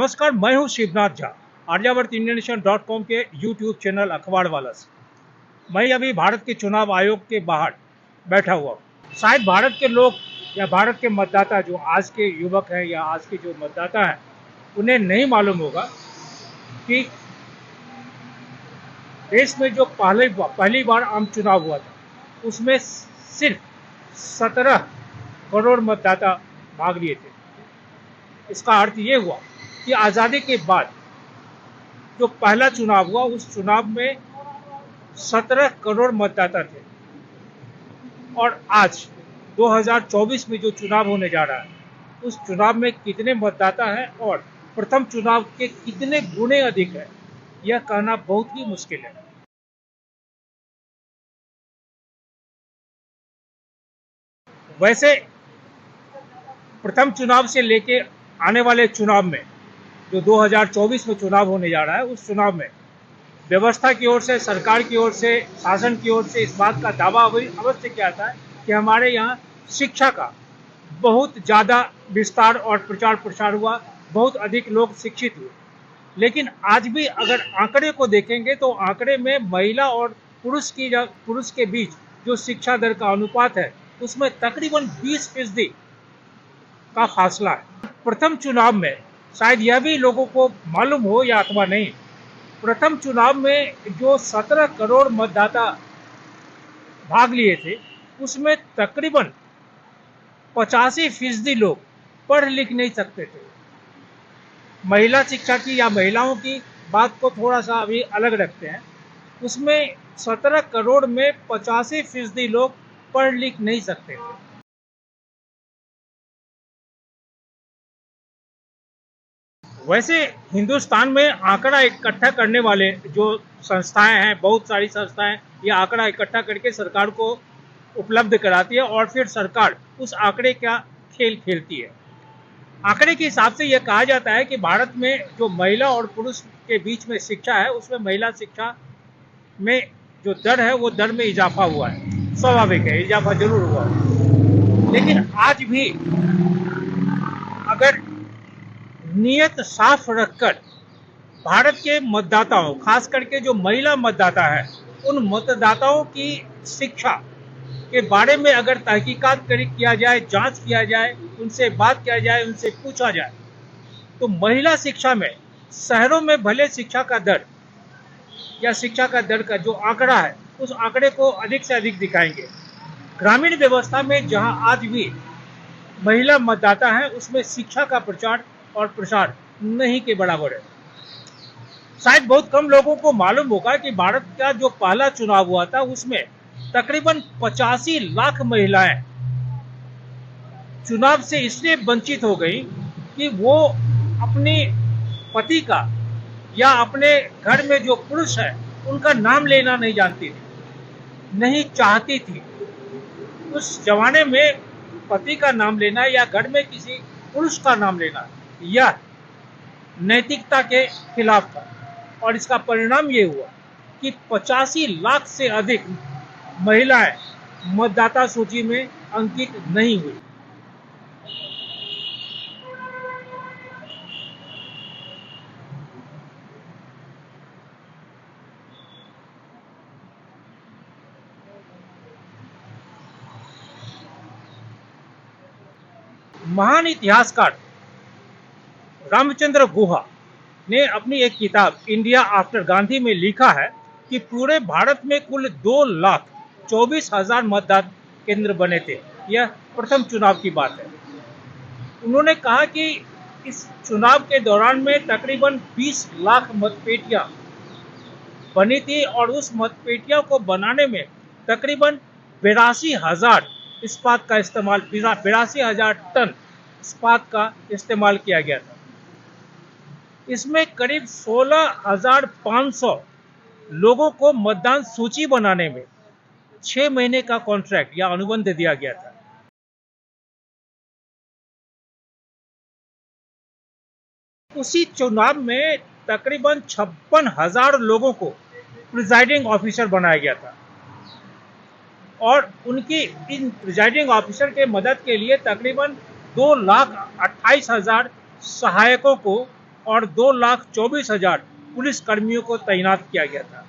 नमस्कार, मैं हूं शिवनाथ झा, आर्यावर्त इंडियन के यूट्यूब चैनल अखबार वाला से। मैं अभी भारत के चुनाव आयोग के बाहर बैठा हुआ हूं। शायद भारत के लोग या भारत के मतदाता, जो आज के युवक हैं या आज के जो मतदाता हैं, उन्हें नहीं मालूम होगा कि देश में जो पहली बार आम चुनाव हुआ था, उसमें सिर्फ 17 करोड़ मतदाता भाग लिए थे। इसका अर्थ ये हुआ कि आज़ादी के बाद जो पहला चुनाव हुआ, उस चुनाव में 17 करोड़ मतदाता थे। और आज 2024 में जो चुनाव होने जा रहा है, उस चुनाव में कितने मतदाता हैं और प्रथम चुनाव के कितने गुने अधिक है, यह कहना बहुत ही मुश्किल है। वैसे प्रथम चुनाव से लेके आने वाले चुनाव में, जो 2024 में चुनाव होने जा रहा है, उस चुनाव में व्यवस्था की ओर से, सरकार की ओर से, शासन की ओर से इस बात का दावा अवश्य किया था कि हमारे यहाँ शिक्षा का बहुत ज़्यादा विस्तार और प्रचार प्रसार हुआ, बहुत अधिक लोग शिक्षित हुए। लेकिन आज भी अगर आंकड़े को देखेंगे तो आंकड़े में महिला और पुरुष के बीच जो शिक्षा दर का अनुपात है, उसमें तकरीबन 20% का फासला है। प्रथम चुनाव में शायद यह भी लोगों को मालूम हो या अथवा नहीं, प्रथम चुनाव में जो 17 करोड़ मतदाता भाग लिए थे, उसमें तकरीबन 85% लोग पढ़ लिख नहीं सकते थे। महिला शिक्षा की या महिलाओं की बात को थोड़ा सा अभी अलग रखते हैं। उसमें 17 करोड़ में 85% लोग पढ़ लिख नहीं सकते थे। वैसे हिंदुस्तान में आंकड़ा इकट्ठा करने वाले जो संस्थाएं हैं, बहुत सारी संस्थाएं, ये आंकड़ा इकट्ठा करके सरकार को उपलब्ध कराती है और फिर सरकार उस आंकड़े का खेल खेलती है। आंकड़े के हिसाब से यह कहा जाता है कि भारत में जो महिला और पुरुष के बीच में शिक्षा है, उसमें महिला शिक्षा में जो दर है, वो दर में इजाफा हुआ है। स्वाभाविक है, इजाफा जरूर हुआ है। लेकिन आज भी अगर नियत साफ रखकर भारत के मतदाताओं, खास करके जो महिला मतदाता है, उन मतदाताओं की शिक्षा के बारे में अगर तहकीकात किया जाए, जांच किया जाए, उनसे बात किया जाए, उनसे पूछा जाए, तो महिला शिक्षा में शहरों में भले शिक्षा का दर या शिक्षा का दर का जो आंकड़ा है, उस आंकड़े को अधिक से अधिक दिखाएंगे। ग्रामीण व्यवस्था में जहां आज भी महिला मतदाता है, उसमें शिक्षा का प्रचार और प्रसार नहीं के बराबर है। शायद बहुत कम लोगों को मालूम होगा कि भारत का जो पहला चुनाव हुआ था, उसमें तकरीबन 85 लाख महिलाएं चुनाव से इसलिए वंचित हो गई कि वो अपने पति का या अपने घर में जो पुरुष है, उनका नाम लेना नहीं जानती थी, नहीं चाहती थी। उस जमाने में पति का नाम लेना या घर में किसी पुरुष का नाम लेना, यह नैतिकता के खिलाफ था। और इसका परिणाम ये हुआ कि 85 लाख से अधिक महिलाएं मतदाता सूची में अंकित नहीं हुई। महान इतिहासकार रामचंद्र गुहा ने अपनी एक किताब इंडिया आफ्टर गांधी में लिखा है कि पूरे भारत में कुल 2,24,000 मतदान केंद्र बने थे। यह प्रथम चुनाव की बात है। उन्होंने कहा कि इस चुनाव के दौरान में तकरीबन 20 लाख मतपेटियां बनी थी और उस मतपेटियों को बनाने में तकरीबन 82,000 इस्पात का इस्तेमाल, 82,000 टन इस्पात का इस्तेमाल किया गया था। इसमें करीब 16,500 लोगों को मतदान सूची बनाने में 6 महीने का कॉन्ट्रैक्ट या अनुबंध दिया गया था। उसी चुनाव में तकरीबन 56,000 लोगों को प्रिजाइडिंग ऑफिसर बनाया गया था और उनकी इन प्रिजाइडिंग ऑफिसर के मदद के लिए तकरीबन 2,28,000 सहायकों को और 2,24,000 पुलिस कर्मियों को तैनात किया गया था।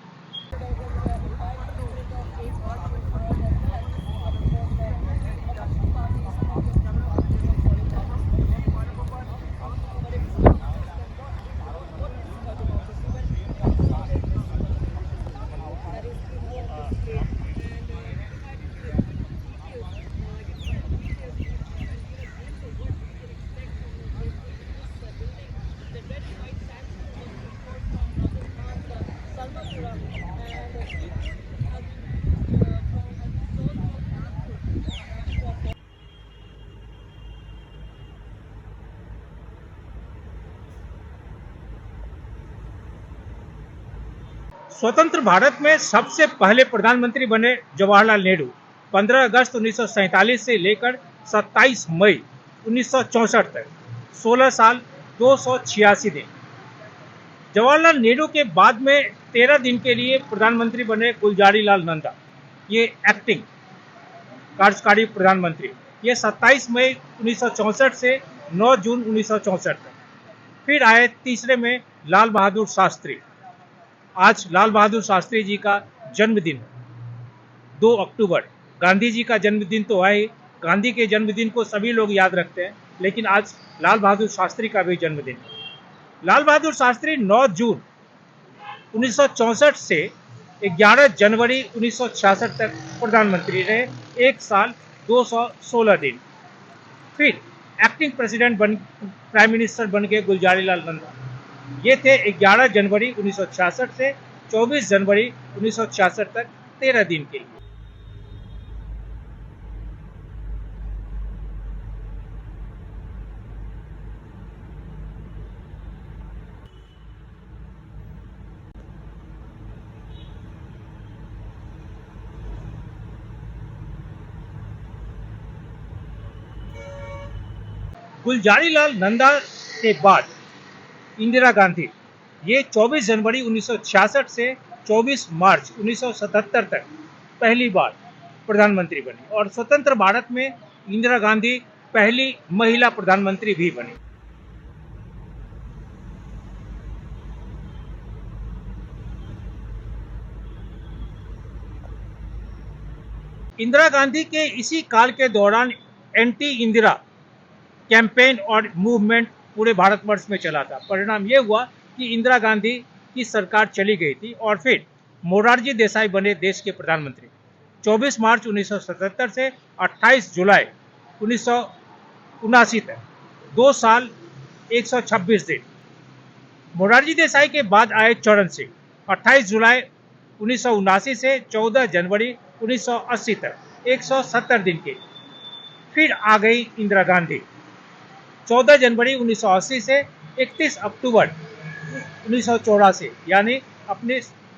स्वतंत्र भारत में सबसे पहले प्रधानमंत्री बने जवाहरलाल नेहरू 15 अगस्त 1947 से लेकर 27 मई 1964 तक 16 साल 286 दिन। जवाहरलाल नेहरू के बाद में 13 दिन के लिए प्रधानमंत्री बने गुलजारी लाल नंदा, ये एक्टिंग कार्यकारी प्रधानमंत्री। ये 27 मई 1964 से 9 जून 1964 तक। फिर आए तीसरे में लाल बहादुर शास्त्री। आज लाल बहादुर शास्त्री जी का जन्मदिन 2 अक्टूबर। गांधी जी का जन्मदिन तो है ही, गांधी के जन्मदिन को सभी लोग याद रखते हैं, लेकिन आज लाल बहादुर शास्त्री का भी जन्मदिन है। लाल बहादुर शास्त्री 9 जून 1964 से 11 जनवरी 1966 तक प्रधानमंत्री रहे, 1 साल 216 दिन। फिर एक्टिंग प्रेसिडेंट प्राइम मिनिस्टर बन गए गुलजारी लाल नंदा। ये थे 11 जनवरी 1966 से 24 जनवरी 1966 तक 13 दिन के लिए। गुलजारी लाल नंदा के बाद इंदिरा गांधी, ये 24 जनवरी 1966 से 24 मार्च 1977 तक पहली बार प्रधानमंत्री बनी और स्वतंत्र भारत में इंदिरा गांधी पहली महिला प्रधानमंत्री भी बनी। इंदिरा गांधी के इसी काल के दौरान एंटी इंदिरा कैंपेन और मूवमेंट पूरे भारतवर्ष में चला था। परिणाम ये हुआ कि इंदिरा गांधी की सरकार चली गई थी और फिर मोरारजी देसाई बने देश के प्रधानमंत्री। 24 मार्च 1977 से 28 जुलाई 1979 तक 2 साल 126 दिन। मोरारजी देसाई के बाद आए चरण सिंह, 28 जुलाई 1979 से 14 जनवरी 1980 तक 170 दिन के। फिर आ गई इंदिरा गांधी, 14 जनवरी 1980 से 31 अक्टूबर 1984, यानी अपनी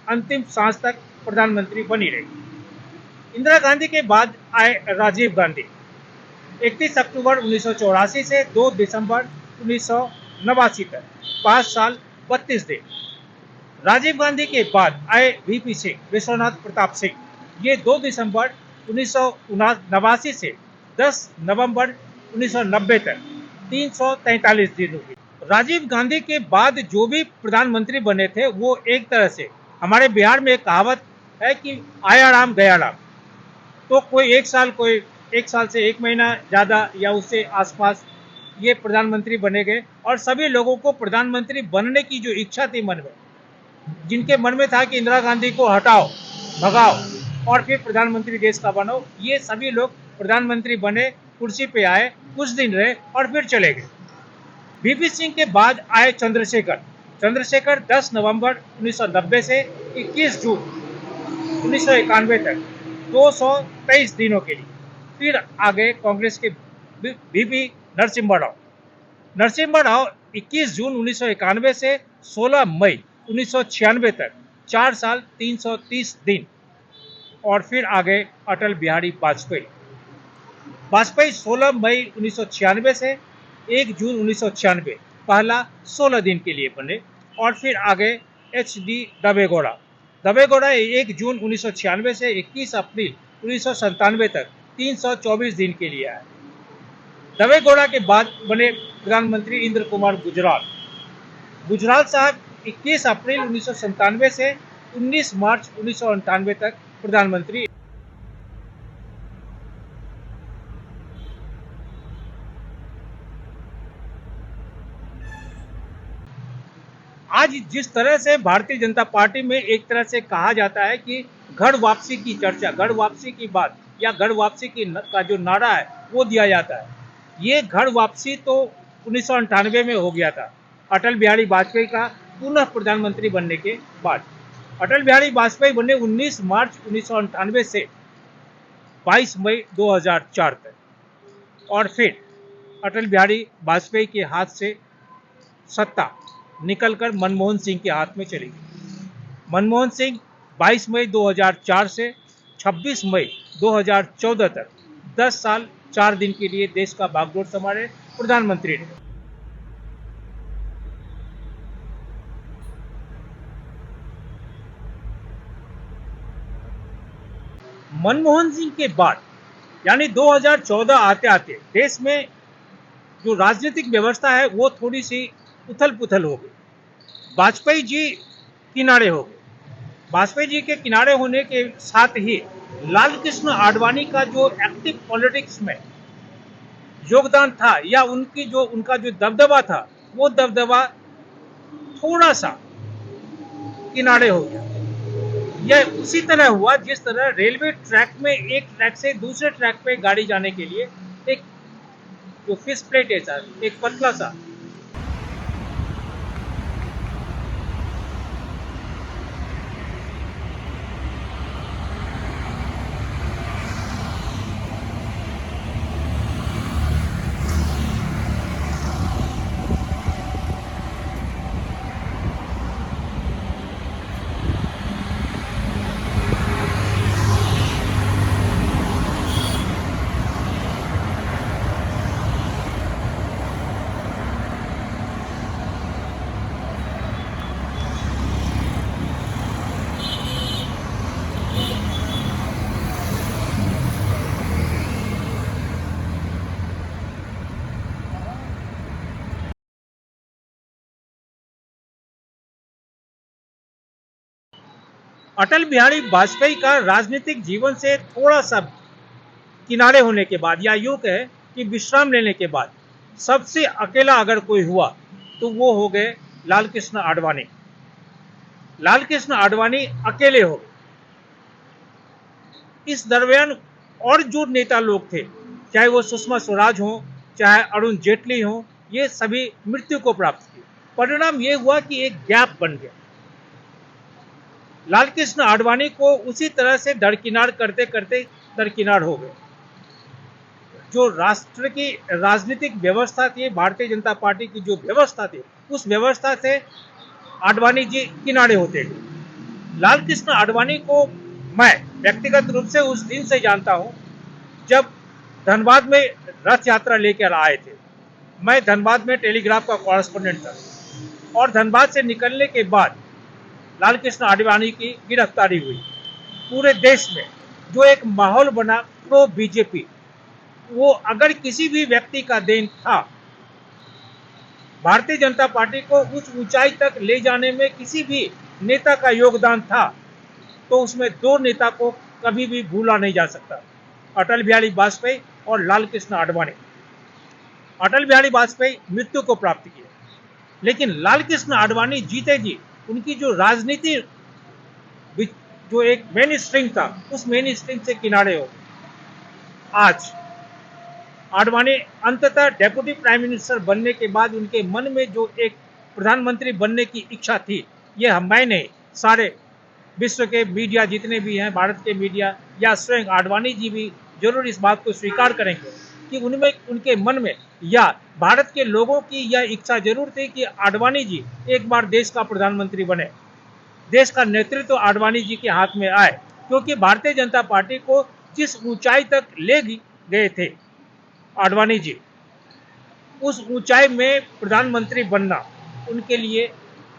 अंतिम सांस तक प्रधानमंत्री बनी रही। इंदिरा गांधी के बाद आए राजीव गांधी, 31 अक्टूबर 1984 से 2 दिसंबर 1989 तक 5 साल 32 दिन। राजीव गांधी के बाद आए वीपी सिंह, विश्वनाथ प्रताप सिंह, ये 2 दिसंबर 1989 से 10 नवंबर 1990 तक 343 दिन हुई। राजीव गांधी के बाद जो भी प्रधानमंत्री बने थे वो एक तरह से, हमारे बिहार में एक कहावत है कि आया राम गया राम। तो कोई एक साल से 1 महीना ज़्यादा या उससे आसपास ये प्रधानमंत्री बने गए और सभी लोगों को प्रधानमंत्री बनने की जो इच्छा थी मन में, जिनके मन में था कि इंदिरा गांधी को हटाओ, भगाओ और फिर प्रधानमंत्री देश का बनो, ये सभी लोग प्रधानमंत्री बने, कुर्सी पे आए, कुछ दिन रहे और फिर चले गए। वीपी सिंह के बाद आए चंद्रशेखर 10 नवंबर 1990 से 21 जून 1991 तक 223 दिनों के लिए। फिर आ गए कांग्रेस के वीपी नरसिम्हा राव 21 जून 1991 से 16 मई 1996 तक 4 साल 330 दिन। और फिर आ गए अटल बिहारी वाजपेयी 16 मई 1996 से 1 जून 1996 पहला 16 दिन के लिए बने। और फिर आ गए HD दवेगौड़ा 1 जून 1996 से 21 अप्रैल 1997 तक 324 दिन के लिए आए। दवेगौड़ा के बाद बने प्रधानमंत्री इंद्र कुमार गुजराल गुजराल साहब 21 अप्रैल 1997 से 19 मार्च 1998 तक प्रधानमंत्री। आज जिस तरह से भारतीय जनता पार्टी में एक तरह से कहा जाता है कि घर वापसी की चर्चा, घर वापसी की बात या घर वापसी का जो नारा है वो दिया जाता है, ये घर वापसी तो 1998 में हो गया था, अटल बिहारी वाजपेयी का पुनः प्रधानमंत्री बनने के बाद। अटल बिहारी वाजपेयी बने 19 मार्च 1998 से 22 मई 2004 तक, और फिर अटल बिहारी वाजपेयी के हाथ से सत्ता निकलकर मनमोहन सिंह के हाथ में चली गई। मनमोहन सिंह 22 मई 2004 से 26 मई 2014 तक 10 साल 4 दिन के लिए देश का बागडोर संभाले प्रधानमंत्री रहे। मनमोहन सिंह के बाद यानी 2014 आते आते देश में जो राजनीतिक व्यवस्था है वो थोड़ी सी उथल पुथल हो गई। वाजपेयी जी किनारे हो गए। वाजपेयी जी के किनारे होने के साथ ही लाल कृष्ण आडवाणी का जो एक्टिव पॉलिटिक्स में योगदान था या उनका जो दबदबा था वो दबदबा थोड़ा सा किनारे हो गया। यह उसी तरह हुआ जिस तरह रेलवे ट्रैक में एक ट्रैक से दूसरे ट्रैक पे गाड़ी जाने के लिए एक जो फिश प्लेट है सर, एक पतला सा अटल बिहारी वाजपेयी का राजनीतिक जीवन से थोड़ा सा किनारे होने के बाद या यूं कहे कि विश्राम लेने के बाद सबसे अकेला अगर कोई हुआ तो वो हो गए लाल कृष्ण आडवाणी। लाल कृष्ण आडवाणी अकेले हो गए। इस दरमियान और जो नेता लोग थे, चाहे वो सुषमा स्वराज हो, चाहे अरुण जेटली हो, ये सभी मृत्यु को प्राप्त किए। परिणाम ये हुआ कि एक गैप बन गया। लाल कृष्ण आडवाणी को उसी तरह से दरकिनार करते करते दरकिनार हो गए। जो राष्ट्र की राजनीतिक व्यवस्था थी, भारतीय जनता पार्टी की जो व्यवस्था थी, उस व्यवस्था से आडवाणी जी किनारे होते गए। लाल कृष्ण आडवाणी को मैं व्यक्तिगत रूप से उस दिन से जानता हूं जब धनबाद में रथ यात्रा लेकर आए थे। मैं धनबाद में टेलीग्राफ का कॉरेस्पोंडेंट था और धनबाद से निकलने के बाद लाल कृष्ण आडवाणी की गिरफ्तारी हुई। पूरे देश में जो एक माहौल बना प्रो बीजेपी, वो अगर किसी भी व्यक्ति का देन था, भारतीय जनता पार्टी को उस ऊंचाई तक ले जाने में किसी भी नेता का योगदान था, तो उसमें दो नेता को कभी भी भूला नहीं जा सकता, अटल बिहारी वाजपेयी और लाल कृष्ण आडवाणी। अटल बिहारी वाजपेयी मृत्यु को प्राप्त किए, लेकिन लाल कृष्ण आडवाणी जीते जी उनकी जो राजनीति जो एक मेन स्ट्रिंग था, उस मेन स्ट्रिंग से किनारे हो। आज आडवाणी अंततः डेप्यूटी प्राइम मिनिस्टर बनने के बाद उनके मन में जो एक प्रधानमंत्री बनने की इच्छा थी, ये मैं नहीं, सारे विश्व के मीडिया जितने भी हैं, भारत के मीडिया या स्वयं आडवाणी जी भी जरूर इस बात को स्वीकार करेंगे कि उनमें उनके मन में या भारत के लोगों की यह इच्छा जरूर थी कि आडवाणी जी एक बार देश का प्रधानमंत्री बने, देश का नेतृत्व आडवाणी जी के हाथ में आए, क्योंकि भारतीय जनता पार्टी को जिस ऊंचाई तक ले गए थे आडवाणी जी, उस ऊंचाई में प्रधानमंत्री बनना उनके लिए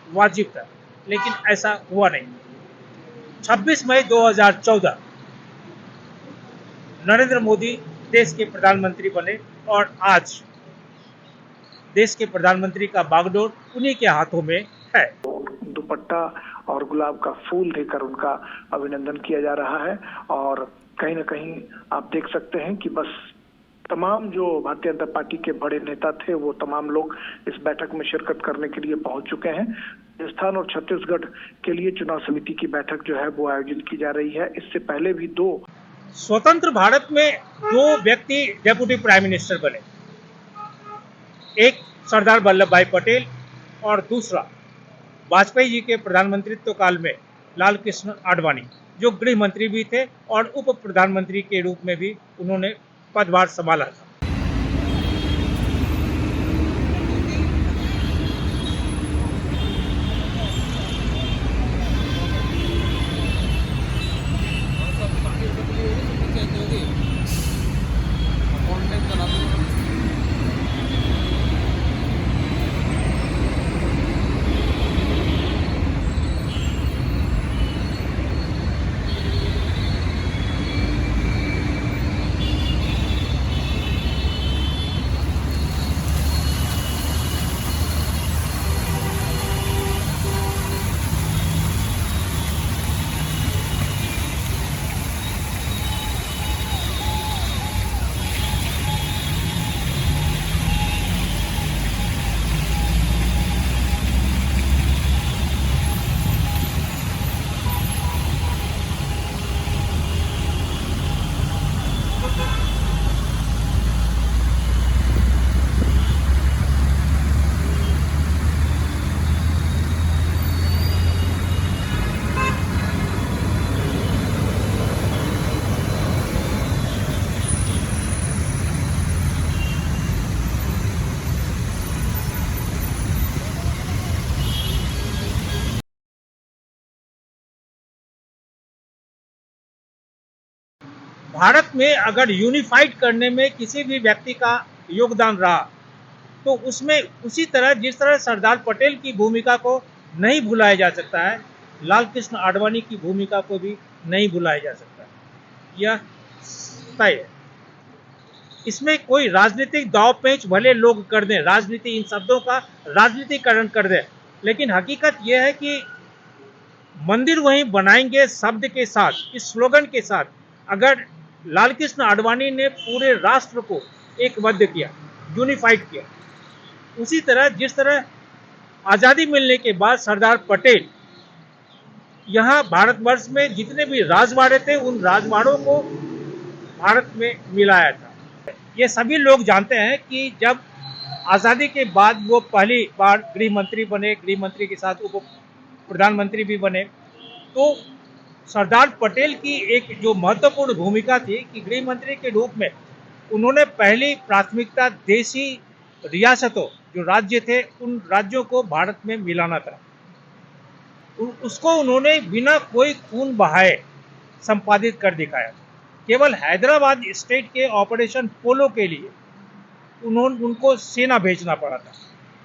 वाजिब था, लेकिन ऐसा हुआ नहीं। 26 मई 2014 नरेंद्र मोदी देश के प्रधानमंत्री बने और आज देश के प्रधानमंत्री का बागडोर उन्हीं के हाथों में है। दुपट्टा और गुलाब का फूल देकर उनका अभिनंदन किया जा रहा है और कहीं न कहीं आप देख सकते हैं कि बस तमाम जो भारतीय जनता पार्टी के बड़े नेता थे वो तमाम लोग इस बैठक में शिरकत करने के लिए पहुंच चुके हैं। राजस्थान और छत्तीसगढ़ के लिए चुनाव समिति की बैठक जो है वो आयोजित की जा रही है। इससे पहले भी दो स्वतंत्र भारत में दो व्यक्ति डेप्यूटी प्राइम मिनिस्टर बने, एक सरदार वल्लभ भाई पटेल और दूसरा वाजपेयी जी के प्रधानमंत्रित्व काल में लाल कृष्ण आडवाणी, जो गृह मंत्री भी थे और उप प्रधानमंत्री के रूप में भी उन्होंने पदभार संभाला था। भारत में अगर यूनिफाइड करने में किसी भी व्यक्ति का योगदान रहा तो उसमें उसी तरह जिस तरह सरदार पटेल की भूमिका को नहीं भुलाया जा सकता है, लाल कृष्ण आडवाणी की भूमिका को भी नहीं भुलाया जा सकता है। यह तय है। इसमें कोई राजनीतिक दाव पेंच भले लोग कर दें, राजनीति इन शब्दों का राजनीतिकरण कर दें, लेकिन हकीकत यह है कि मंदिर वहीं बनाएंगे शब्द के साथ, इस स्लोगन के साथ अगर लाल कृष्ण आडवाणी ने पूरे राष्ट्र को एकबद्ध किया, यूनिफाइड किया, उसी तरह जिस तरह आज़ादी मिलने के बाद सरदार पटेल यहाँ भारतवर्ष में जितने भी राजवाड़े थे उन राजवाड़ों को भारत में मिलाया था। ये सभी लोग जानते हैं कि जब आज़ादी के बाद वो पहली बार गृह मंत्री बने, गृह मंत्री के साथ उप प्रधानमंत्री भी बने, तो सरदार पटेल की एक जो महत्वपूर्ण भूमिका थी कि गृह मंत्री के रूप में उन्होंने पहली प्राथमिकता देशी रियासतों जो राज्य थे उन राज्यों को भारत में मिलाना था। उसको उन्होंने बिना कोई खून बहाए संपादित कर दिखाया। केवल हैदराबाद स्टेट के ऑपरेशन पोलो के लिए उनको सेना भेजना पड़ा था।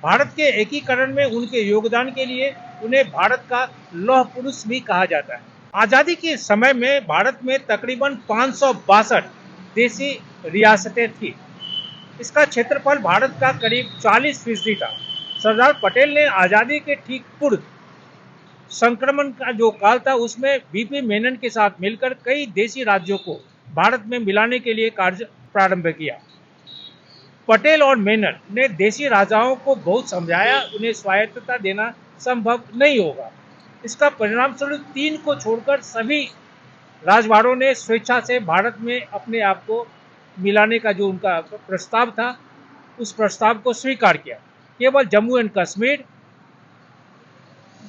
भारत के एकीकरण में उनके योगदान के लिए उन्हें भारत का लौह पुरुष भी कहा जाता है। आज़ादी के समय में भारत में तकरीबन 562 देशी रियासतें थी। इसका क्षेत्रफल भारत का करीब 40% था। सरदार पटेल ने आज़ादी के ठीक पूर्व संक्रमण का जो काल था उसमें बीपी मेनन के साथ मिलकर कई देशी राज्यों को भारत में मिलाने के लिए कार्य प्रारंभ किया। पटेल और मेनन ने देशी राजाओं को बहुत समझाया, उन्हें स्वायत्तता देना संभव नहीं होगा। इसका परिणाम स्वरूप 3 को छोड़कर सभी राजवाड़ों ने स्वेच्छा से भारत में अपने आप को मिलाने का जो उनका प्रस्ताव था उस प्रस्ताव को स्वीकार किया। केवल जम्मू एंड कश्मीर,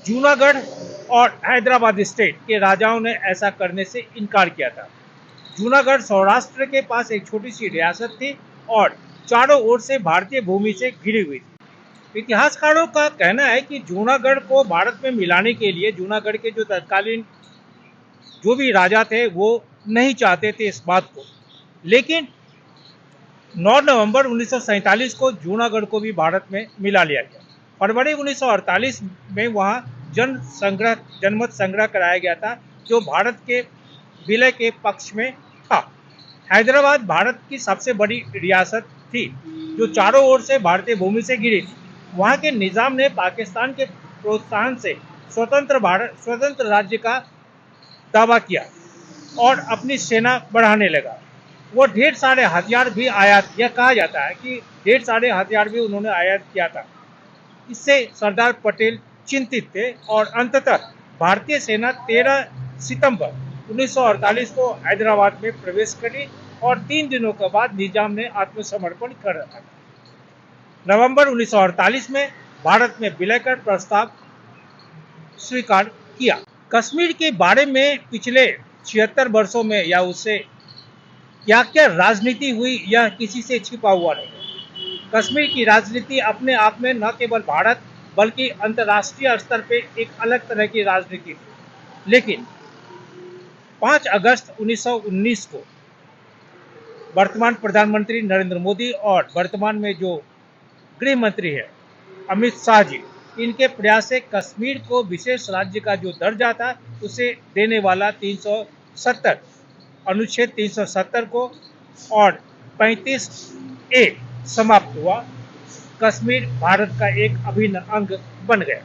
जूनागढ़ और हैदराबाद स्टेट के राजाओं ने ऐसा करने से इनकार किया था। जूनागढ़ सौराष्ट्र के पास एक छोटी सी रियासत थी और चारों ओर से भारतीय भूमि से घिरी हुई थी। इतिहासकारों का कहना है कि जूनागढ़ को भारत में मिलाने के लिए जूनागढ़ के जो तत्कालीन जो भी राजा थे वो नहीं चाहते थे इस बात को, लेकिन 9 नवंबर 1947 को जूनागढ़ को भी भारत में मिला लिया गया। फरवरी 1948 में वहाँ जनमत संग्रह कराया गया था जो भारत के विलय के पक्ष में था। हैदराबाद भारत की सबसे बड़ी रियासत थी जो चारों ओर से भारतीय भूमि से घिरी थी। वहाँ के निजाम ने पाकिस्तान के प्रोत्साहन से स्वतंत्र राज्य का दावा किया और अपनी सेना बढ़ाने लगा। वो ढेर सारे हथियार भी आयात, यह कहा जाता है कि ढेर सारे हथियार भी उन्होंने आयात किया था। इससे सरदार पटेल चिंतित थे और अंततः भारतीय सेना 13 सितंबर 1948 को हैदराबाद में प्रवेश करी और 3 दिनों के बाद निजाम ने आत्मसमर्पण कर रखा। नवंबर 1948 में भारत में विलय कर प्रस्ताव स्वीकार किया। कश्मीर के बारे में पिछले 76 वर्षों में या उससे क्या क्या राजनीति हुई, यह किसी से छिपा हुआ नहीं। कश्मीर की राजनीति अपने आप में न केवल भारत बल्कि अंतर्राष्ट्रीय स्तर पे एक अलग तरह की राजनीति थी। लेकिन 5 अगस्त 1919 को वर्तमान प्रधानमंत्री नरेंद्र मोदी और वर्तमान में जो गृह मंत्री है अमित शाह जी, इनके प्रयास से कश्मीर को विशेष राज्य का जो दर्जा था उसे देने वाला 370 अनुच्छेद 370 को और 35A समाप्त हुआ। कश्मीर भारत का एक अभिन्न अंग बन गया।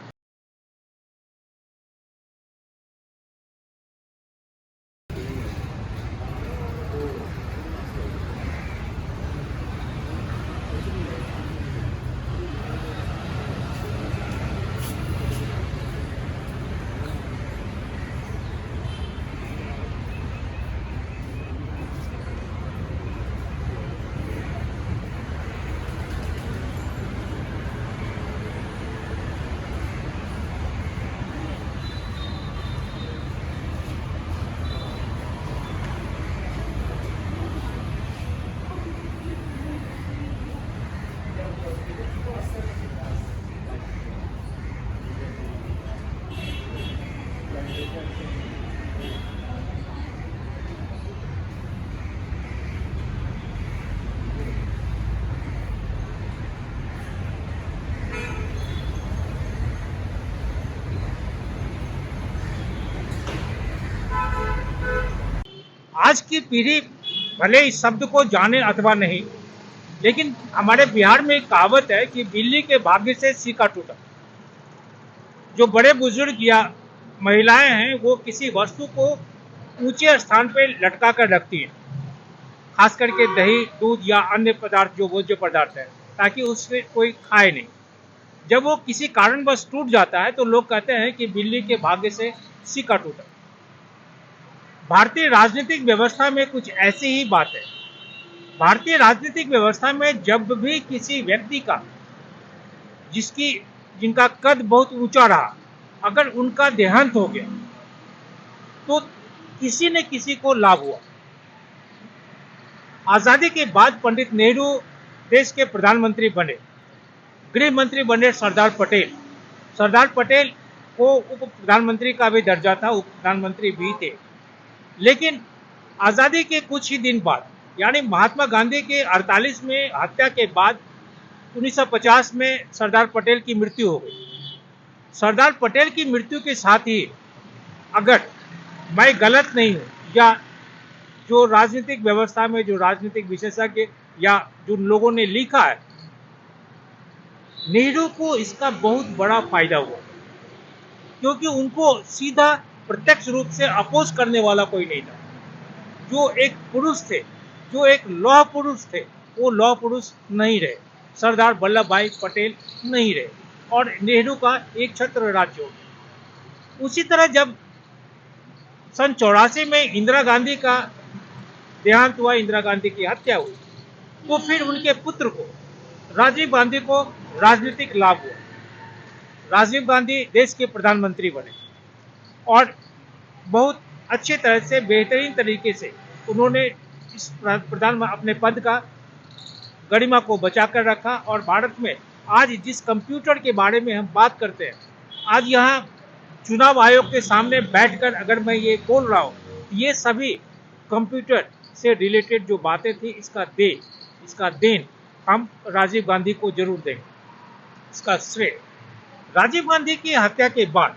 आज की पीढ़ी भले इस शब्द को जाने अथवा नहीं, लेकिन हमारे बिहार में एक कहावत है कि बिल्ली के भाग्य से सिक्का टूटा। जो बड़े बुजुर्ग या महिलाएं हैं वो किसी वस्तु को ऊंचे स्थान पर लटका कर रखती हैं, खास करके दही, दूध या अन्य पदार्थ जो भोज्य पदार्थ है, ताकि उससे कोई खाए नहीं। जब वो किसी कारणवश टूट जाता है तो लोग कहते हैं कि बिल्ली के भाग्य से सिक्का टूटा। भारतीय राजनीतिक व्यवस्था में कुछ ऐसी ही बात है। भारतीय राजनीतिक व्यवस्था में जब भी किसी व्यक्ति का जिनका कद बहुत ऊंचा रहा, अगर उनका देहांत हो गया तो किसी न किसी को लाभ हुआ। आजादी के बाद पंडित नेहरू देश के प्रधानमंत्री बने, गृह मंत्री बने सरदार पटेल। सरदार पटेल को उप प्रधानमंत्री का भी दर्जा था, उप प्रधानमंत्री भी थे। लेकिन आजादी के कुछ ही दिन बाद, यानी महात्मा गांधी के 48 में हत्या के बाद 1950 में सरदार पटेल की मृत्यु हो गई। सरदार पटेल की मृत्यु के साथ ही, अगर मैं गलत नहीं हूं या जो राजनीतिक व्यवस्था में जो राजनीतिक विशेषज्ञ या जो लोगों ने लिखा है, नेहरू को इसका बहुत बड़ा फायदा हुआ, क्योंकि उनको सीधा प्रत्यक्ष रूप से अपोज करने वाला कोई नहीं था। जो एक पुरुष थे, जो एक लौह पुरुष थे, वो लौह पुरुष नहीं रहे, सरदार वल्लभ भाई पटेल नहीं रहे और नेहरू का एक छत्र राज्य हो गया। उसी तरह जब सन 84 में इंदिरा गांधी का देहांत हुआ, इंदिरा गांधी की हत्या हुई, तो फिर उनके पुत्र को राजीव गांधी को राजनीतिक लाभ हुआ। राजीव गांधी देश के प्रधानमंत्री बने और बहुत अच्छे तरह से, बेहतरीन तरीके से उन्होंने इस अपने पद का गरिमा को बचा कर रखा। और भारत में आज जिस कंप्यूटर के बारे में हम बात करते हैं, आज यहाँ चुनाव आयोग के सामने बैठकर अगर मैं ये बोल रहा हूँ, ये सभी कंप्यूटर से रिलेटेड जो बातें थी, इसका देन हम राजीव गांधी को जरूर देंगे, इसका श्रेय। राजीव गांधी की हत्या के बाद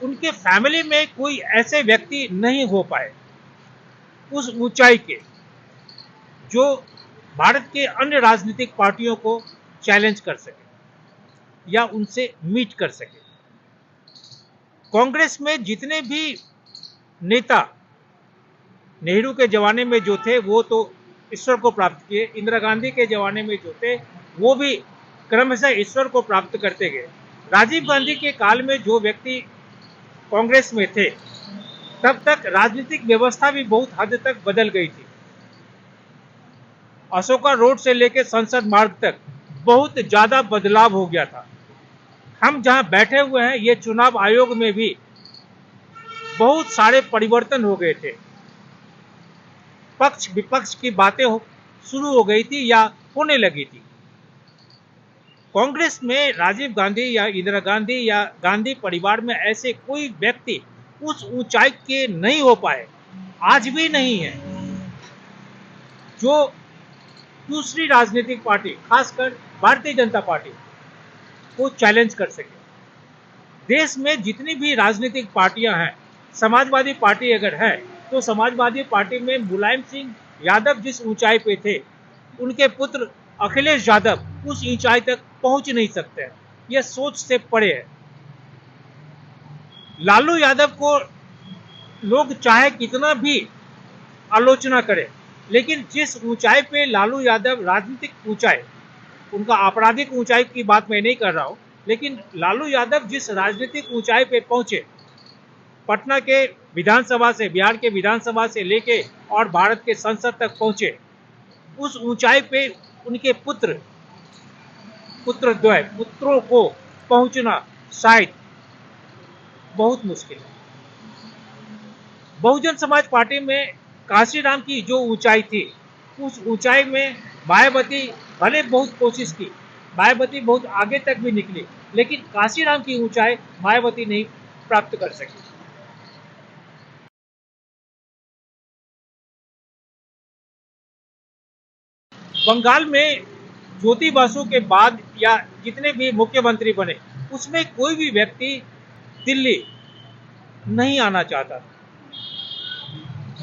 उनके फैमिली में कोई ऐसे व्यक्ति नहीं हो पाए उस ऊंचाई के, जो भारत के अन्य राजनीतिक पार्टियों को चैलेंज कर सके या उनसे मीट कर सके। कांग्रेस में जितने भी नेता नेहरू के जमाने में जो थे वो तो ईश्वर को प्राप्त किए, इंदिरा गांधी के जमाने में जो थे वो भी क्रमशः ईश्वर को प्राप्त करते गए। राजीव गांधी के काल में जो व्यक्ति कांग्रेस में थे तब तक राजनीतिक व्यवस्था भी बहुत हद तक बदल गई थी। अशोका रोड से लेकर संसद मार्ग तक बहुत ज्यादा बदलाव हो गया था। हम जहां बैठे हुए हैं ये चुनाव आयोग में भी बहुत सारे परिवर्तन हो गए थे। पक्ष विपक्ष की बातें शुरू हो गई थी या होने लगी थी। कांग्रेस में राजीव गांधी या इंदिरा गांधी या गांधी परिवार में ऐसे कोई व्यक्ति उस ऊंचाई के नहीं हो पाए, आज भी नहीं है, जो दूसरी राजनीतिक पार्टी खासकर भारतीय जनता पार्टी को चैलेंज कर सके। देश में जितनी भी राजनीतिक पार्टियां हैं, समाजवादी पार्टी अगर है तो समाजवादी पार्टी में मुलायम सिंह यादव जिस ऊंचाई पे थे उनके पुत्र अखिलेश यादव उस ऊंचाई तक पहुंच नहीं सकते। यह सोच से परे है। लालू यादव को लोग चाहे कितना भी आलोचना करें, लेकिन जिस ऊंचाई पे लालू यादव राजनीतिक ऊंचाई, उनका आपराधिक ऊंचाई की बात मैं नहीं कर रहा हूं, लेकिन लालू यादव जिस राजनीतिक ऊंचाई पे पहुंचे, पटना के विधानसभा से, बिहार के विधानसभा से लेके और भारत के संसद तक पहुंचे, उस ऊंचाई पे उनके पुत्रों को पहुंचना शायद बहुत मुश्किल है। बहुजन समाज पार्टी में काशीराम की जो ऊंचाई थी, उस ऊंचाई में मायावती भले बहुत कोशिश की, मायावती बहुत आगे तक भी निकली, लेकिन काशीराम की ऊंचाई मायावती नहीं प्राप्त कर सकी। बंगाल में ज्योति बासु के बाद या जितने भी मुख्यमंत्री बने उसमें कोई भी व्यक्ति दिल्ली नहीं आना चाहता,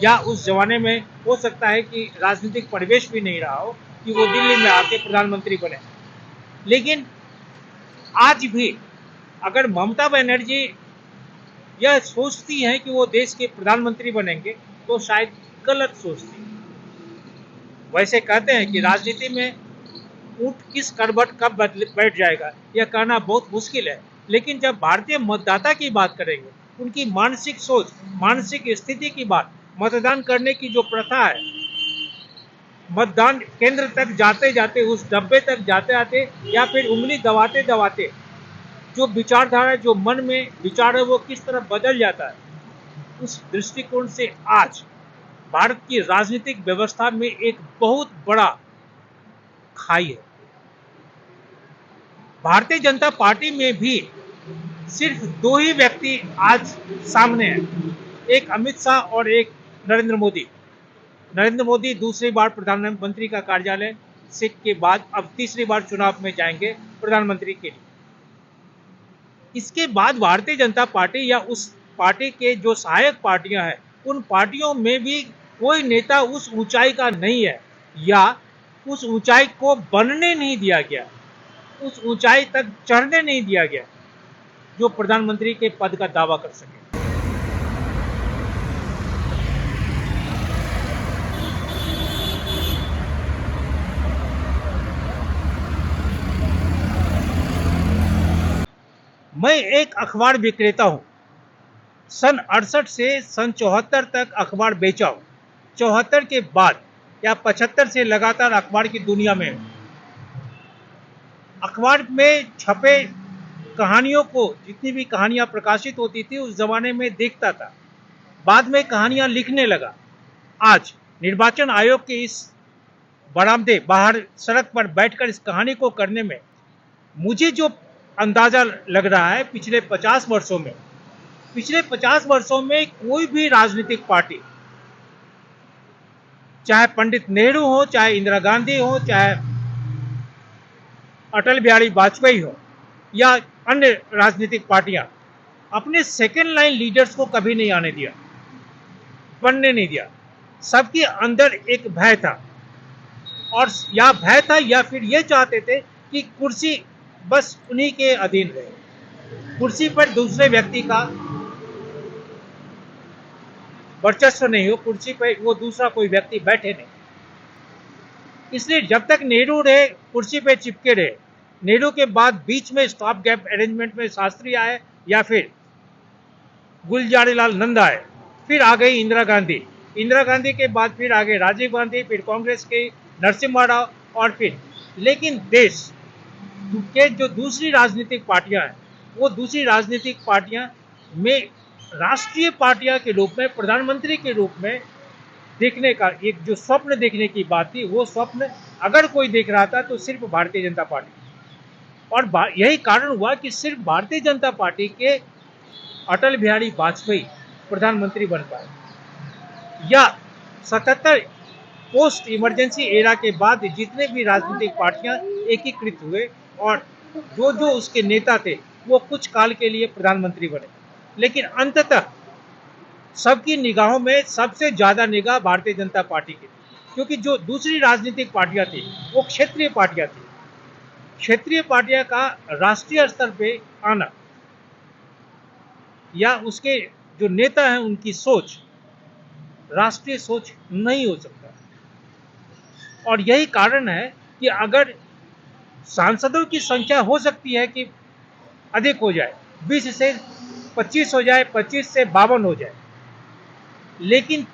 या उस जमाने में हो सकता है कि राजनीतिक परिवेश भी नहीं रहा हो कि वो दिल्ली में आके प्रधानमंत्री बने। लेकिन आज भी अगर ममता बनर्जी यह सोचती हैं कि वो देश के प्रधानमंत्री बनेंगे तो शायद गलत सोचती है। वैसे कहते हैं कि राजनीति में ऊंट किस करवट कब बैठ जाएगा यह कहना बहुत मुश्किल है, लेकिन जब भारतीय मतदाता की बात करेंगे, उनकी मानसिक सोच, मानसिक स्थिति की बात, मतदान करने की जो प्रथा है, मतदान केंद्र तक जाते जाते, उस डब्बे तक जाते आते या फिर उंगली दबाते दबाते जो विचारधारा, जो मन में विचार है वो किस तरह बदल जाता है, उस दृष्टिकोण से आज भारत की राजनीतिक व्यवस्था में एक बहुत बड़ा खाई है। भारतीय जनता पार्टी में भी सिर्फ दो ही व्यक्ति आज सामने हैं, एक अमित शाह और एक नरेंद्र मोदी। नरेंद्र मोदी दूसरी बार प्रधानमंत्री का कार्यालय सीट के बाद अब तीसरी बार चुनाव में जाएंगे प्रधानमंत्री के लिए। इसके बाद भारतीय जनता पार्टी या उस पार्टी के जो सहायक पार्टियां हैं, उन पार्टियों में भी कोई नेता उस ऊंचाई का नहीं है, या उस ऊंचाई को बनने नहीं दिया गया, उस ऊंचाई तक चढ़ने नहीं दिया गया जो प्रधानमंत्री के पद का दावा कर सके। मैं एक अखबार विक्रेता हूं। सन 68 से सन 74 तक अखबार बेचा हूं। 74 के बाद या 75 से लगातार अखबार की दुनिया में हूं। अखबार में छपे कहानियों को, जितनी भी कहानियां प्रकाशित होती थी उस जमाने में देखता था, बाद में कहानियां लिखने लगा। आज निर्वाचन आयोग के इस बरामदे बाहर सड़क पर बैठकर इस कहानी को करने में मुझे जो अंदाजा लग रहा है, पिछले 50 वर्षों में कोई भी राजनीतिक पार्टी, चाहे पंडित नेहरू हो, चाहे इंदिरा गांधी हो, चाहे अटल बिहारी वाजपेयी हो, या अन्य राजनीतिक पार्टियां, अपने सेकेंड लाइन लीडर्स को कभी नहीं आने दिया, बनने नहीं दिया। सबके अंदर एक भय था और या भय था या फिर ये चाहते थे कि कुर्सी बस उन्हीं के अधीन रहे, कुर्सी पर दूसरे व्यक्ति का वर्चस्व नहीं हो, कुर्सी पर वो दूसरा कोई व्यक्ति बैठे नहीं। इसलिए जब तक नेहरू रहे कुर्सी पे चिपके रहे। नेहरू के बाद बीच में स्टॉप गैप अरेंजमेंट में शास्त्री आए या फिर गुलजारीलाल नंदा आए, फिर आ गई इंदिरा गांधी। इंदिरा गांधी के बाद फिर आ गए राजीव गांधी, फिर कांग्रेस के नरसिम्हा राव और फिर, लेकिन देश के जो दूसरी राजनीतिक पार्टियां हैं वो दूसरी राजनीतिक पार्टियां में राष्ट्रीय पार्टियां के रूप में प्रधानमंत्री के रूप में देखने का एक जो स्वप्न देखने की बात थी, वो स्वप्न अगर कोई देख रहा था तो सिर्फ भारतीय जनता पार्टी। और यही कारण हुआ कि सिर्फ भारतीय जनता पार्टी के अटल बिहारी वाजपेयी प्रधानमंत्री बन पाए, या 77 पोस्ट इमरजेंसी एरा के बाद जितने भी राजनीतिक पार्टियां एकीकृत हुए और जो जो उसके नेता थे वो कुछ काल के लिए प्रधानमंत्री बने, लेकिन अंततः सबकी निगाहों में सबसे ज्यादा निगाह भारतीय जनता पार्टी की, क्योंकि जो दूसरी राजनीतिक पार्टियां थी वो क्षेत्रीय पार्टियां थी। क्षेत्रीय पार्टियां का राष्ट्रीय स्तर पे आना या उसके जो नेता हैं उनकी सोच राष्ट्रीय सोच नहीं हो सकता। और यही कारण है कि अगर सांसदों की संख्या हो सकती है कि अधिक हो जाए, 20 से 25 हो जाए, 25 से 52 हो जाए, लेकिन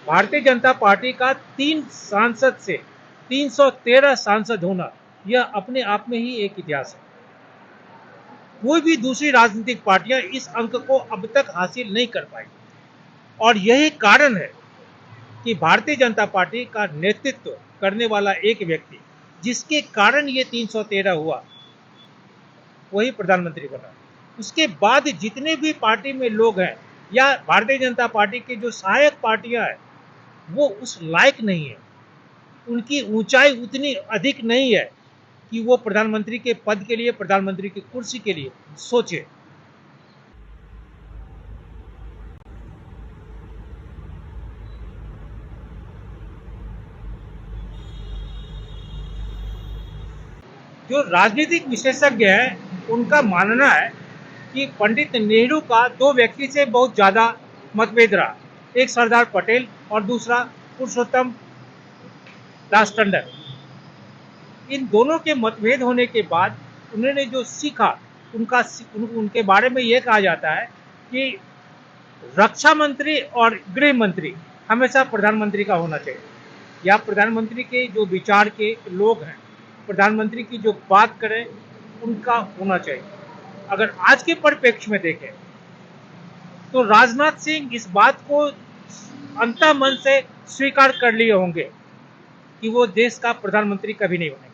भारतीय जनता पार्टी का 3 सांसद से 313 सांसद होना यह अपने आप में ही एक इतिहास है। कोई भी दूसरी राजनीतिक पार्टियां इस अंक को अब तक हासिल नहीं कर पाई, और यही कारण है कि भारतीय जनता पार्टी का नेतृत्व करने वाला एक व्यक्ति जिसके कारण ये 313 हुआ वही प्रधानमंत्री बना। उसके बाद जितने भी पार्टी में लोग हैं या भारतीय जनता पार्टी की जो सहायक पार्टियां हैं वो उस लायक नहीं है, उनकी ऊंचाई उतनी अधिक नहीं है कि वो प्रधानमंत्री के पद के लिए, प्रधानमंत्री की कुर्सी के लिए सोचे। जो राजनीतिक विशेषज्ञ हैं उनका मानना है कि पंडित नेहरू का 2 व्यक्ति से बहुत ज्यादा मतभेद रहा, एक सरदार पटेल और दूसरा पुरुषोत्तम दास टंडन। इन दोनों के मतभेद होने के बाद उन्होंने जो सीखा उनके बारे में यह कहा जाता है कि रक्षा मंत्री और गृह मंत्री हमेशा प्रधानमंत्री का होना चाहिए, या प्रधानमंत्री के जो विचार के लोग हैं, प्रधानमंत्री की जो बात करें उनका होना चाहिए। अगर आज के परिप्रेक्ष्य में देखें तो राजनाथ सिंह इस बात को अंतः मन से स्वीकार कर लिए होंगे कि वो देश का प्रधानमंत्री कभी नहीं बनेंगे।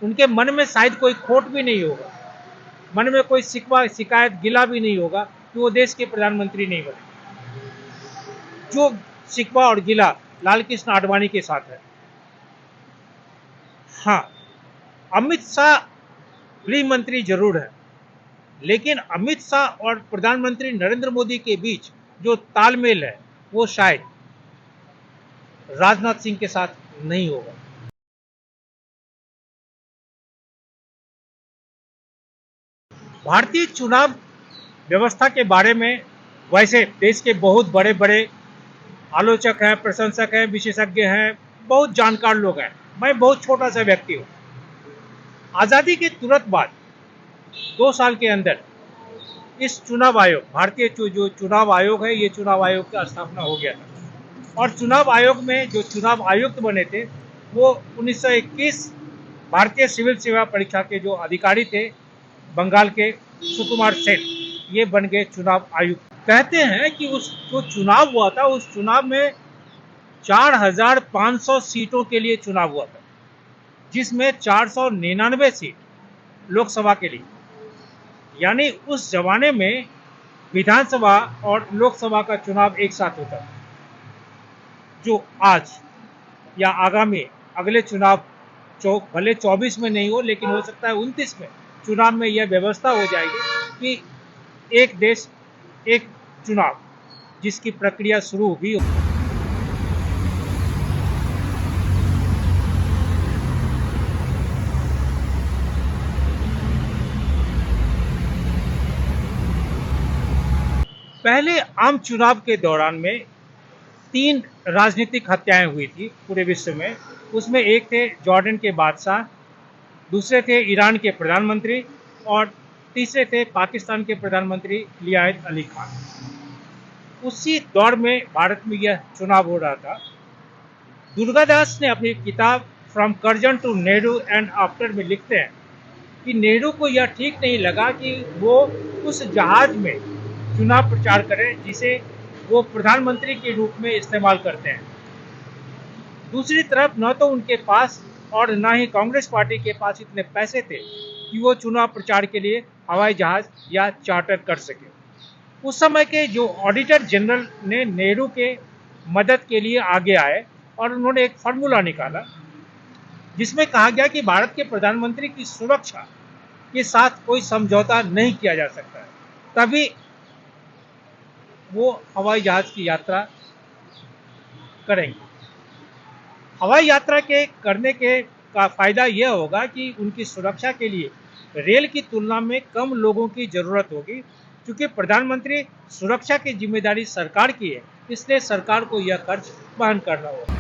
उनके मन में शायद कोई खोट भी नहीं होगा, मन में कोई शिकवा शिकायत गिला भी नहीं होगा कि वो देश के प्रधानमंत्री नहीं बने। जो शिकवा और गिला लाल कृष्ण आडवाणी के साथ है। हाँ, अमित शाह गृह मंत्री जरूर है, लेकिन अमित शाह और प्रधानमंत्री नरेंद्र मोदी के बीच जो तालमेल है वो शायद राजनाथ सिंह के साथ नहीं होगा। भारतीय चुनाव व्यवस्था के बारे में वैसे देश के बहुत बड़े बड़े आलोचक हैं, प्रशंसक हैं, विशेषज्ञ हैं, बहुत जानकार लोग हैं। मैं बहुत छोटा सा व्यक्ति हूँ। आज़ादी के तुरंत बाद 2 साल के अंदर इस चुनाव आयोग, भारतीय जो चुनाव आयोग है, ये चुनाव आयोग का स्थापना हो गया था। और चुनाव आयोग में जो चुनाव आयुक्त बने थे वो 1921 भारतीय सिविल सेवा परीक्षा के जो अधिकारी थे बंगाल के सुकुमार सेन, ये बन गए चुनाव आयुक्त। कहते हैं कि उस जो चुनाव हुआ था उस चुनाव में 4500 सीटों के लिए चुनाव हुआ था, जिसमें 499 सीट लोकसभा के लिए। यानी उस जमाने में विधानसभा और लोकसभा का चुनाव एक साथ होता था। जो आज या आगामी अगले चुनाव भले 24 में नहीं हो, लेकिन हो सकता है 29 में चुनाव में यह व्यवस्था हो जाएगी कि एक देश एक चुनाव, जिसकी प्रक्रिया शुरू भी हो। पहले आम चुनाव के दौरान में 3 राजनीतिक हत्याएं हुई थी पूरे विश्व में। उसमें एक थे जॉर्डन के बादशाह, दूसरे थे ईरान के प्रधानमंत्री और तीसरे थे पाकिस्तान के प्रधानमंत्री लियाकत अली खान। उसी दौर में भारत में यह चुनाव हो रहा था। दुर्गादास ने अपनी किताब from Curzon to Nehru and after में लिखते हैं कि नेहरू को यह ठीक नहीं लगा कि वो उस जहाज में चुनाव प्रचार करें जिसे वो प्रधानमंत्री के रूप में इस्तेमाल करते हैं। दूसरी तरफ न तो उनके पास और न ही कांग्रेस पार्टी के पास इतने पैसे थे कि वो चुनाव प्रचार के लिए हवाई जहाज या चार्टर कर सके। उस समय के जो ऑडिटर जनरल ने नेहरू के मदद के लिए आगे आए और उन्होंने एक फार्मूला निकाला जिसमें कहा गया कि भारत के प्रधानमंत्री की सुरक्षा के साथ कोई समझौता नहीं किया जा सकता है, तभी वो हवाई जहाज की यात्रा करेंगे। हवाई यात्रा के करने के का फायदा यह होगा कि उनकी सुरक्षा के लिए रेल की तुलना में कम लोगों की जरूरत होगी। क्योंकि प्रधानमंत्री सुरक्षा की जिम्मेदारी सरकार की है, इसलिए सरकार को यह खर्च वहन करना होगा।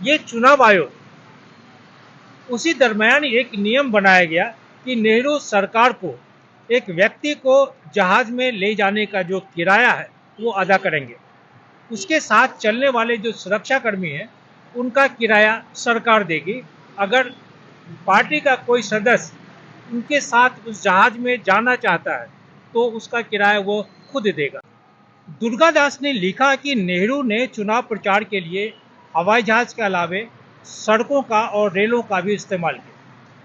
ये चुनाव आयोग उसी दरमियान एक नियम बनाया गया कि नेहरू सरकार को एक व्यक्ति को जहाज में ले जाने का जो किराया है वो अदा करेंगे। उसके साथ चलने वाले जो सुरक्षाकर्मी हैं उनका किराया सरकार देगी। अगर पार्टी का कोई सदस्य उनके साथ उस जहाज में जाना चाहता है तो उसका किराया वो खुद देगा। दुर्गादास ने लिखा कि नेहरू ने चुनाव प्रचार के लिए हवाई जहाज के अलावे सड़कों का और रेलों का भी इस्तेमाल किया।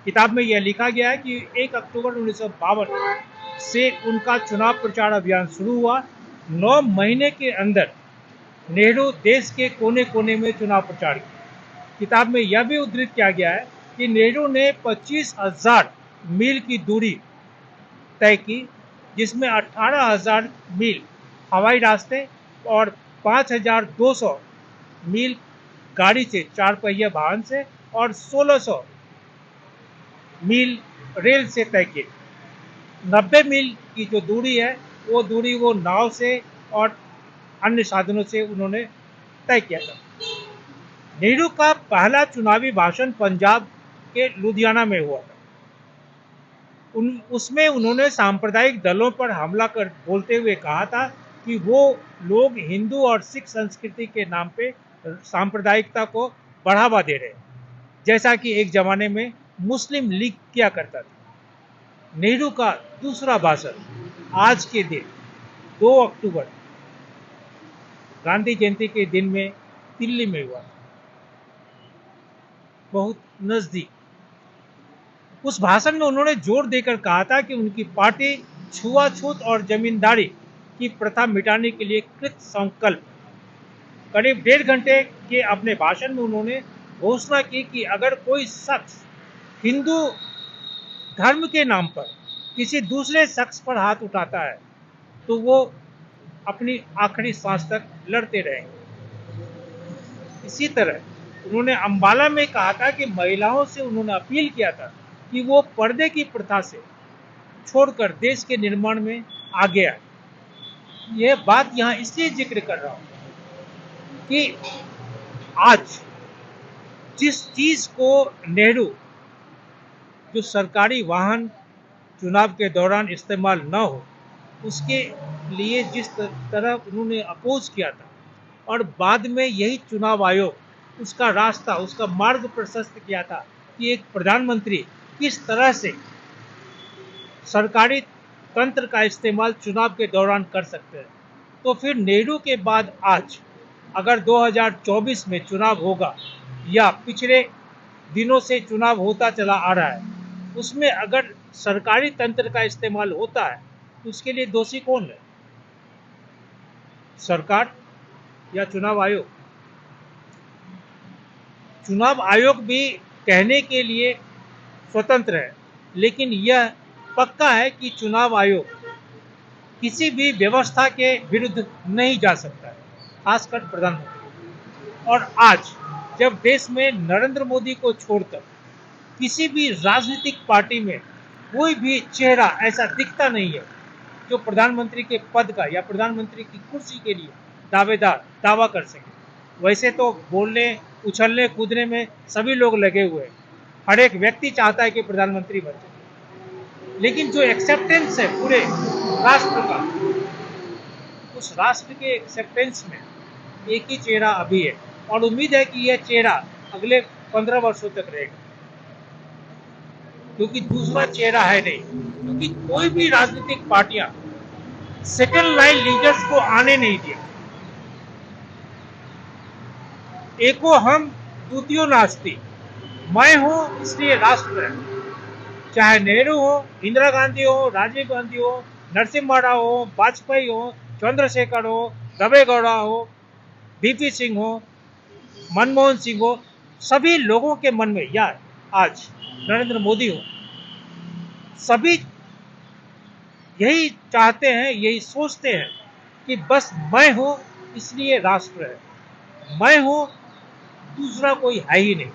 किताब में यह लिखा गया है कि 1 अक्टूबर 1952 से उनका चुनाव प्रचार अभियान शुरू हुआ। 9 महीने के अंदर नेहरू देश के कोने कोने में चुनाव प्रचार किया। किताब में यह भी उद्धृत किया गया है कि नेहरू ने 25,000 मील की दूरी तय की, जिसमें 18,000 मील हवाई रास्ते और 5,200 मील गाड़ी से, 4 पहिया वाहन से और 1,600 मील रेल से तय की। 90 मील की जो दूरी है वो नाव से और अन्य साधनों से उन्होंने तय किया था। नेहरू का पहला चुनावी भाषण पंजाब के लुधियाना में हुआ था। उसमें उन्होंने सांप्रदायिक दलों पर हमला कर बोलते हुए कहा था कि वो लोग हिंदू और सिख संस्कृति के नाम पे सांप्रदायिकता को बढ़ावा दे रहे हैं, जैसा कि एक जमाने में मुस्लिम लीग किया करता था। नेहरू का दूसरा भाषण आज के दिन 2 अक्टूबर गांधी जयंती के दिन में दिल्ली में हुआ, बहुत नजदीक। उस भाषण में उन्होंने जोर देकर कहा था कि उनकी पार्टी छुआछूत और जमींदारी की प्रथा मिटाने के लिए कृत संकल्प। करीब 1.5 घंटे के अपने भाषण में उन्होंने घोषणा की कि अगर कोई शख्स हिंदू धर्म के नाम पर किसी दूसरे शख्स पर हाथ उठाता है तो वो अपनी आखिरी सांस तक लड़ते रहेंगे। इसी तरह उन्होंने अंबाला में कहा था कि महिलाओं से उन्होंने अपील किया था कि वो पर्दे की प्रथा से छोड़कर देश के निर्माण में आगे आए। यह बात यहाँ इसलिए जिक्र कर रहा हूँ कि आज जिस चीज को नेहरू जो सरकारी वाहन चुनाव के दौरान इस्तेमाल न हो उसके लिए जिस तरह उन्होंने अपोज किया था और बाद में यही चुनाव आयोग उसका रास्ता, उसका मार्ग प्रशस्त किया था कि एक प्रधानमंत्री किस तरह से सरकारी तंत्र का इस्तेमाल चुनाव के दौरान कर सकते हैं। तो फिर नेहरू के बाद आज अगर 2024 में चुनाव होगा या पिछले दिनों से चुनाव होता चला आ रहा है, उसमें अगर सरकारी तंत्र का इस्तेमाल होता है तो उसके लिए दोषी कौन है? सरकार या चुनाव आयोग? चुनाव आयोग भी कहने के लिए स्वतंत्र है, लेकिन यह पक्का है कि चुनाव आयोग किसी भी व्यवस्था के विरुद्ध नहीं जा सकता है, खासकर प्रधानमंत्री। और आज जब देश में नरेंद्र मोदी को छोड़कर किसी भी राजनीतिक पार्टी में कोई भी चेहरा ऐसा दिखता नहीं है जो प्रधानमंत्री के पद का या प्रधानमंत्री की कुर्सी के लिए दावा कर सके। वैसे तो बोलने, उछलने, कूदने में सभी लोग लगे हुए हैं, हर एक व्यक्ति चाहता है कि प्रधानमंत्री बन जाए, लेकिन जो एक्सेप्टेंस है पूरे राष्ट्र का, उस राष्ट्र के एक्सेप्टेंस में एक ही चेहरा अभी है और उम्मीद है कि यह चेहरा अगले 15 वर्षों तक रहेगा, क्योंकि दूसरा चेहरा है नहीं। क्योंकि कोई भी राजनीतिक पार्टियां सेकंड लाइन लीडर्स को आने नहीं दिया। एको हम द्वितीयो नास्ति, मैं हूं इसलिए राष्ट्र है। चाहे नेहरू हो, इंदिरा गांधी हो, राजीव गांधी हो, नरसिम्हा राव हो, वाजपेयी हो, चंद्रशेखर हो, दवेगौड़ा हो, बीपी सिंह हो, मनमोहन सिंह हो, सभी लोगों के मन में या आज नरेंद्र मोदी हो, सभी यही चाहते हैं, यही सोचते हैं कि बस मैं हूं इसलिए राष्ट्र है, मैं हूं दूसरा कोई है ही नहीं।